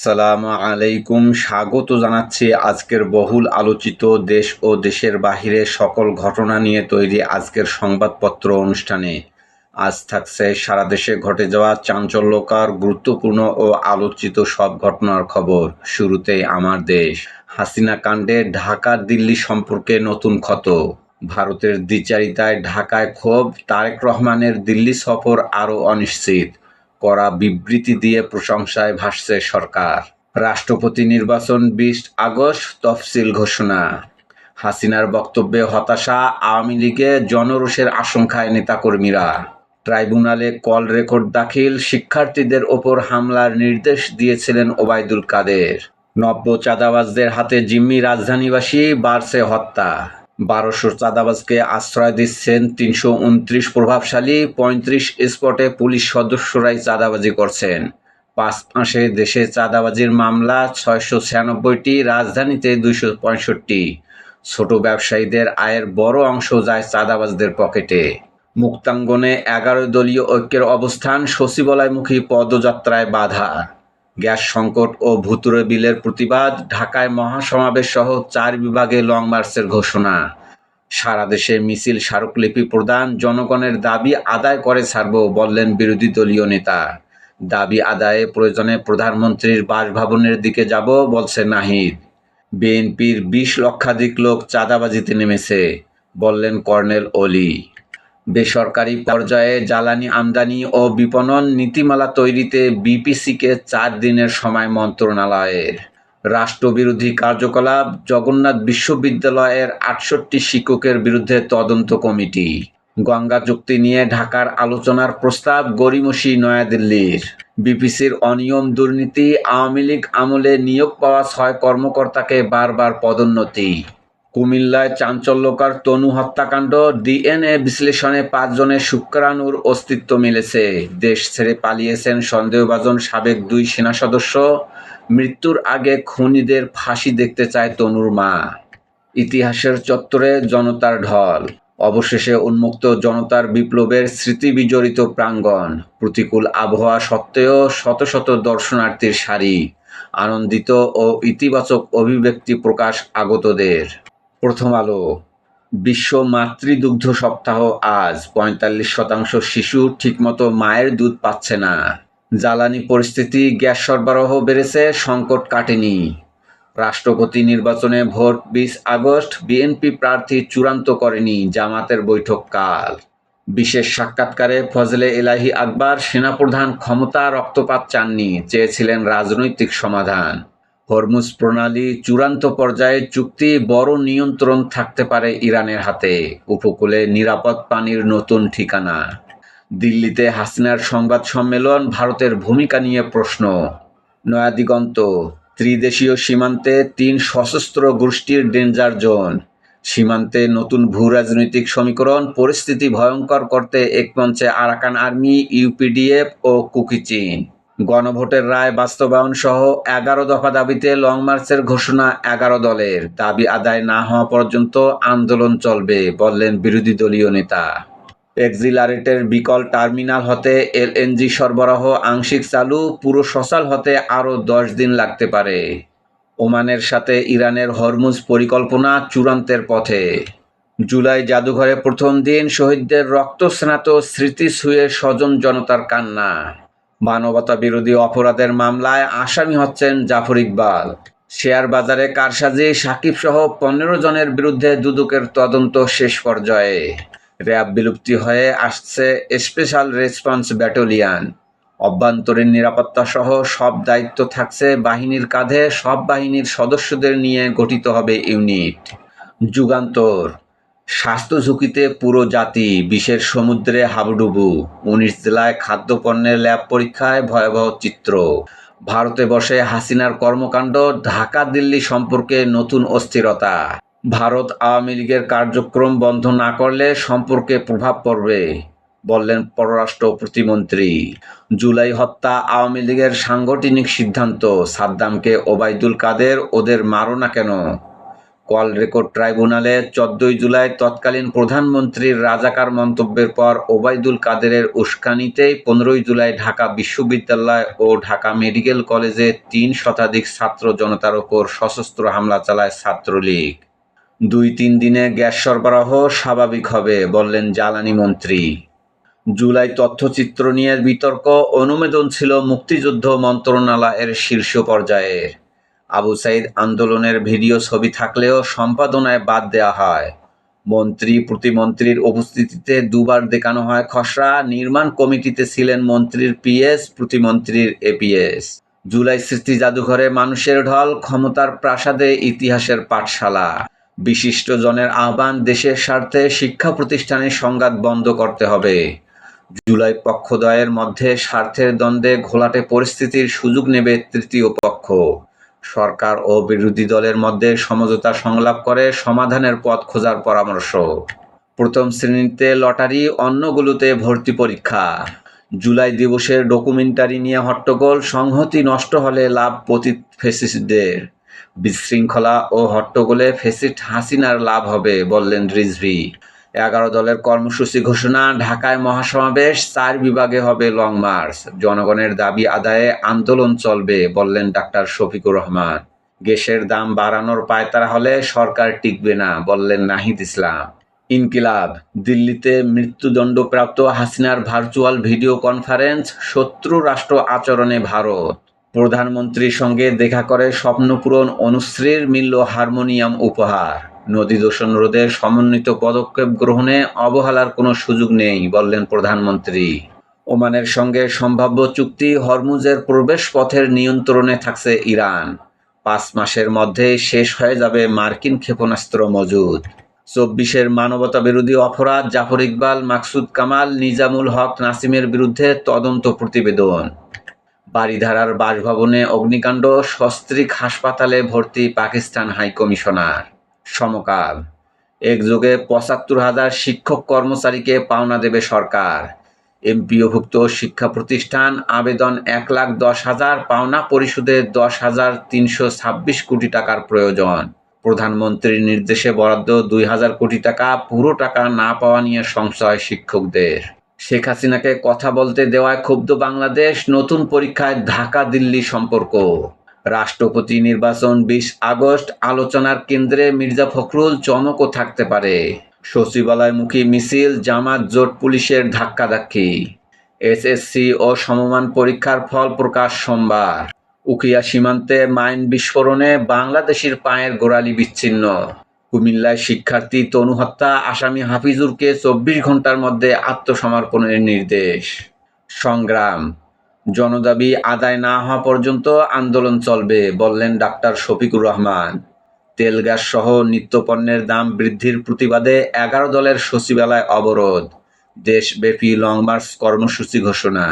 আসসালামু আলাইকুম, স্বাগত জানাচ্ছি আজকের বহুল আলোচিত দেশ ও দেশের বাহিরের সকল ঘটনা নিয়ে তৈরি আজকের সংবাদপত্র অনুষ্ঠানে। আজ থাকছে সারা দেশে ঘটে যাওয়া চাঞ্চল্যকর, গুরুত্বপূর্ণ ও আলোচিত সব ঘটনার খবর। শুরুতেই আমার দেশ। হাসিনা কাণ্ডে ঢাকা দিল্লি সম্পর্কে নতুন ক্ষত। ভারতের দ্বিচারিতায় ঢাকায় ক্ষোভ, তারেক রহমানের দিল্লি সফর আরও অনিশ্চিত। কড়া বিবৃতি দিয়ে প্রশংসায় ভাসছে সরকার। রাষ্ট্রপতি নির্বাচন ২০ আগস্ট, তফসিল ঘোষণা। হাসিনার বক্তব্যে হতাশা, আওয়ামী লীগে জনরোষের আশঙ্কায় নেতাকর্মীরা। ট্রাইব্যুনালে কল রেকর্ড দাখিল, শিক্ষার্থীদের ওপর হামলার নির্দেশ দিয়েছিলেন ওবায়দুল কাদের। নব্য চাঁদাবাজদের হাতে জিম্মি রাজধানীবাসী, বাড়ছে হত্যা। ১২০০ চাঁদাবাজকে আশ্রয় দিচ্ছেন ৩২৯ প্রভাবশালী, ৩৫ স্পটে পুলিশ সদস্যরাই চাঁদাবাজি করছেন। ৫ মাসে দেশে চাঁদাবাজির মামলা ৬৯৬টি, রাজধানীতে ২৬৫। ছোট ব্যবসায়ীদের আয়ের বড় অংশ যায় চাঁদাবাজদের পকেটে। মুক্তাঙ্গনে ১১ দলীয় ঐক্যের অবস্থান, সচিবালয়মুখী পদযাত্রায় বাধা। গ্যাস সংকট ও ভুতুড়ে বিলের প্রতিবাদ, ঢাকায় মহাসমাবেশ সহ ৪ বিভাগে লং মার্চের ঘোষণা। সারা দেশে মিছিল, স্মারকলিপি প্রদান, জনগণের দাবি আদায় করে ছাড়ব, বললেন বিরোধী দলীয় নেতা। দাবি আদায়ে প্রয়োজনে প্রধানমন্ত্রীর বাসভবনের দিকে যাব, বলছে নাহিদ। বিএনপির ২০ লক্ষাধিক লোক চাঁদাবাজিতে নেমেছে, বললেন কর্নেল অলি। বেসরকারি পর্যায়ে জ্বালানি আমদানি ও বিপণন নীতিমালা তৈরিতে বিপিসিকে ৪ দিনের সময় মন্ত্রণালয়ের। রাষ্ট্রবিরোধী কার্যকলাপ, জগন্নাথ বিশ্ববিদ্যালয়ের ৬৮ শিক্ষকের বিরুদ্ধে তদন্ত কমিটি। গঙ্গা চুক্তি নিয়ে ঢাকার আলোচনার প্রস্তাব, গড়িমসি নয়াদিল্লির। বিপিসির অনিয়ম দুর্নীতি, আওয়ামী লীগ আমলে নিয়োগ পাওয়া ৬ কর্মকর্তাকে বারবার পদোন্নতি। কুমিল্লায় চাঞ্চল্যকর তনু হত্যাকাণ্ড, ডিএনএ বিশ্লেষণে ৫ জনের শুক্রাণুর অস্তিত্ব মিলেছে। দেশ ছেড়ে পালিয়েছেন সন্দেহভাজন সাবেক ২ সেনা সদস্য। মৃত্যুর আগে খুনিদের ফাঁসি দেখতে চায় তনুর মা। ইতিহাসের চত্বরে জনতার ঢল, অবশেষে উন্মুক্ত জনতার বিপ্লবের স্মৃতিবিজড়িত প্রাঙ্গণ। প্রতিকূল আবহাওয়া সত্ত্বেও শত শত দর্শনার্থীর সারি। আনন্দিত ও ইতিবাচক অভিব্যক্তি প্রকাশ আগতদের। প্রথম আলো। বিশ্ব মাতৃদুগ্ধ সপ্তাহ আজ। ৪৫% শিশু ঠিকমতো মায়ের দুধ পাচ্ছে না। জ্বালানি পরিস্থিতি, গ্যাস সরবরাহ বেড়েছে, সংকট কাটেনি। রাষ্ট্রপতি নির্বাচনে ভোট ২০ আগস্ট, বিএনপি প্রার্থী চূড়ান্ত করেনি, জামাতের বৈঠক কাল। বিশেষ সাক্ষাৎকারে ফজলে এলাহি আকবর, সেনাপ্রধান ক্ষমতা রক্তপাত চাননি, চেয়েছিলেন রাজনৈতিক সমাধান। হরমুজ প্রণালী চূড়ান্ত পর্যায়ে চুক্তি, বড় নিয়ন্ত্রণ থাকতে পারে ইরানের হাতে। উপকূলে নিরাপদ পানির নতুন ঠিকানা। দিল্লিতে হাসিনার সংবাদ সম্মেলন, ভারতের ভূমিকা নিয়ে প্রশ্ন। নয়াদিগন্ত। ত্রিদেশীয় সীমান্তে ৩ সশস্ত্র গোষ্ঠীর ডেঞ্জার জোন। সীমান্তে নতুন ভূ-রাজনৈতিক সমীকরণ, পরিস্থিতি ভয়ঙ্কর করতে একমঞ্চে আরাকান আর্মি, ইউপিডিএফ ও কুকি চীন। গণভোটের রায় বাস্তবায়ন সহ ১১ দফা দাবিতে লং মার্চের ঘোষণা ১১ দলের। দাবি আদায় না হওয়া পর্যন্ত আন্দোলন চলবে, বললেন বিরোধী দলীয় নেতা। এক্সিলারেটের বিকল টার্মিনাল হতে এলএনজি সরবরাহ আংশিক চালু, পুরো সচল হতে আরও ১০ দিন লাগতে পারে। ওমানের সাথে ইরানের হরমুজ পরিকল্পনা চূড়ান্তের পথে। জুলাই জাদুঘরে প্রথম দিন, শহীদদের রক্তস্নাত স্মৃতি ছুঁয়ে স্বজন জনতার কান্না। মানবতা বিরোধী অপরাধের মামলায় আসামি হচ্ছেন জাফর ইকবাল। শেয়ার বাজারে কারসাজি, সাকিব সহ ১৫ জনের বিরুদ্ধে দুদকের তদন্ত শেষ পর্যায়ে। র্যাব বিলুপ্তি হয়ে আসছে স্পেশাল রেসপন্স ব্যাটালিয়ন। অভ্যন্তরীণ নিরাপত্তা সহ সব দায়িত্ব থাকছে বাহিনীর কাঁধে, সব বাহিনীর সদস্যদের নিয়ে গঠিত হবে ইউনিট। যুগান্তর। স্বাস্থ্য ঝুঁকিতে পুরো জাতি, বিষের সমুদ্রে হাবুডুবু। ১৯ জেলায় খাদ্যপণ্যের ল্যাব পরীক্ষায় ভয়াবহ চিত্র। ভারতে বসে হাসিনার কর্মকাণ্ড, ঢাকা দিল্লি সম্পর্কে নতুন অস্থিরতা। ভারত আওয়ামী লীগের কার্যক্রম বন্ধ না করলে সম্পর্কে প্রভাব পড়বে, বললেন পররাষ্ট্র প্রতিমন্ত্রী। জুলাই হত্যা আওয়ামী লীগের সাংগঠনিক সিদ্ধান্ত, সাদ্দামকে ওবায়দুল কাদের, ওদের মারো না কেন। কল রেকর্ড ট্রাইব্যুনালে 14 জুলাই তৎকালীন প্রধানমন্ত্রীর রাজাকার মন্তব্যের পর ওবায়দুল কাদেরের উস্কানিতেই 15 জুলাই ঢাকা বিশ্ববিদ্যালয় ও ঢাকা মেডিকেল কলেজে 3 শতাধিক ছাত্র জনতার ওপর সশস্ত্র হামলা চালায় ছাত্রলীগ। 2-3 দিনে গ্যাস সরবরাহ স্বাভাবিক হবে, বললেন জ্বালানি মন্ত্রী। জুলাই তথ্যচিত্র নিয়ে বিতর্ক, অনুমোদন ছিল মুক্তিযুদ্ধ মন্ত্রণালয়ের শীর্ষ পর্যায়ের। আবু সাইদ আন্দোলনের ভিডিও ছবি থাকলেও সম্পাদনায় বাদ দেওয়া হয়। মন্ত্রী প্রতিমন্ত্রীর উপস্থিতিতে দুবার দেখানো হয় খসড়া। নির্মাণ কমিটিতে ছিলেন মন্ত্রীর পিএস, প্রতিমন্ত্রীর এপিএস। জুলাই স্মৃতি জাদুঘরে মানুষের ঢল, ক্ষমতার প্রাসাদে ইতিহাসের পাঠশালা। বিশিষ্ট জনের আহ্বান, দেশের স্বার্থে শিক্ষা প্রতিষ্ঠানের সংঘাত বন্ধ করতে হবে। জুলাই পক্ষদ্বয়ের মধ্যে স্বার্থের দ্বন্দ্বে ঘোলাটে পরিস্থিতির সুযোগ নেবে তৃতীয় পক্ষ। সরকার ও বিরোধী দলের মধ্যে সমঝোতা সংলাপ করে সমাধানের পথ খোঁজার পরামর্শ। প্রথম শ্রেণীতে লটারি, অন্যগুলোতে ভর্তি পরীক্ষা। জুলাই দিবসের ডকুমেন্টারি নিয়ে হট্টগোল, সংহতি নষ্ট হলে লাভ পতিত ফ্যাসিস্টদের। বিশৃঙ্খলা ও হট্টগোলে ফ্যাসিস্ট হাসিনার লাভ হবে, বললেন রিজভী। 11 দলের কর্মসূচি ঘোষণা, ঢাকায় মহাসমাবেশ, 4 বিভাগে হবে লং মার্চ। জনগণের দাবি আদায়ে আন্দোলন চলবে, বললেন ডাক্তার শফিকুর রহমান। গ্যাসের দাম বাড়ানোর পায়তারা হলে সরকার টিকবে না, বললেন নাহিদ ইসলাম। ইনকিলাব, দিল্লিতে মৃত্যুদণ্ডপ্রাপ্ত হাসিনার ভার্চুয়াল ভিডিও কনফারেন্স, শত্রু রাষ্ট্র আচরণে ভারত। প্রধানমন্ত্রীর সঙ্গে দেখা করে স্বপ্নপূরণ অনুশ্রীর, মিলল হারমোনিয়াম উপহার। নদী দূষণ রোধে সমন্বিত পদক্ষেপ গ্রহণে অবহেলার কোনো সুযোগ নেই, বললেন প্রধানমন্ত্রী। ওমানের সঙ্গে সম্ভাব্য চুক্তি, হরমুজের প্রবেশ পথের নিয়ন্ত্রণে থাকছে ইরান। 5 মাসের মধ্যে শেষ হয়ে যাবে মার্কিন ক্ষেপণাস্ত্র মজুদ। 24-এর মানবতা বিরোধী অপরাধ, জাফর ইকবাল, মাকসুদ কামাল, নিজামুল হক নাসিমের বিরুদ্ধে তদন্ত প্রতিবেদন। বারিধারার বাসভবনে অগ্নিকাণ্ড, সস্ত্রীক হাসপাতালে ভর্তি পাকিস্তান হাইকমিশনার। সমকাল, একযোগে 75,000 শিক্ষক কর্মচারীকে পাওনা দেবে সরকার। এমপিওভুক্ত শিক্ষা প্রতিষ্ঠান, আবেদন 1,10,000, পাওনা পরিশোধে 10,326 কোটি টাকার প্রয়োজন। প্রধানমন্ত্রীর নির্দেশে বরাদ্দ 2,000 কোটি টাকা, পুরো টাকা না পাওয়া নিয়ে সংশয় শিক্ষকদের। শেখ হাসিনাকে কথা বলতে দেওয়ায় ক্ষুব্ধ বাংলাদেশ, নতুন পরীক্ষায় ঢাকা দিল্লি সম্পর্ক। রাষ্ট্রপতি নির্বাচন 20 আগস্ট, আলোচনার কেন্দ্রে মির্জা ফখরুল, চমকও থাকতে পারে। সচিবালয়মুখী মিছিল, জামাত জোট পুলিশের ধাক্কাধাক্কি। এসএসসি ও সমমান পরীক্ষার ফল প্রকাশ সোমবার। উখিয়া সীমান্তে মাইন বিস্ফোরণে বাংলাদেশির পায়ের গোড়ালি বিচ্ছিন্ন। কুমিল্লায় শিক্ষার্থী তনু হত্যা, আসামি হাফিজুরকে 24 ঘন্টার মধ্যে আত্মসমর্পণের নির্দেশ। সংগ্রাম, জনদাবি আদায় না হওয়া পর্যন্ত আন্দোলন চলবে, বললেন ডাক্তার শফিকুর রহমান। তেল গ্যাস সহ নিত্যপণ্যের দাম বৃদ্ধির প্রতিবাদে 11 দলের সচিবালয় অবরোধ। দেশব্যাপী লং মার্চ কর্মসূচি ঘোষণা।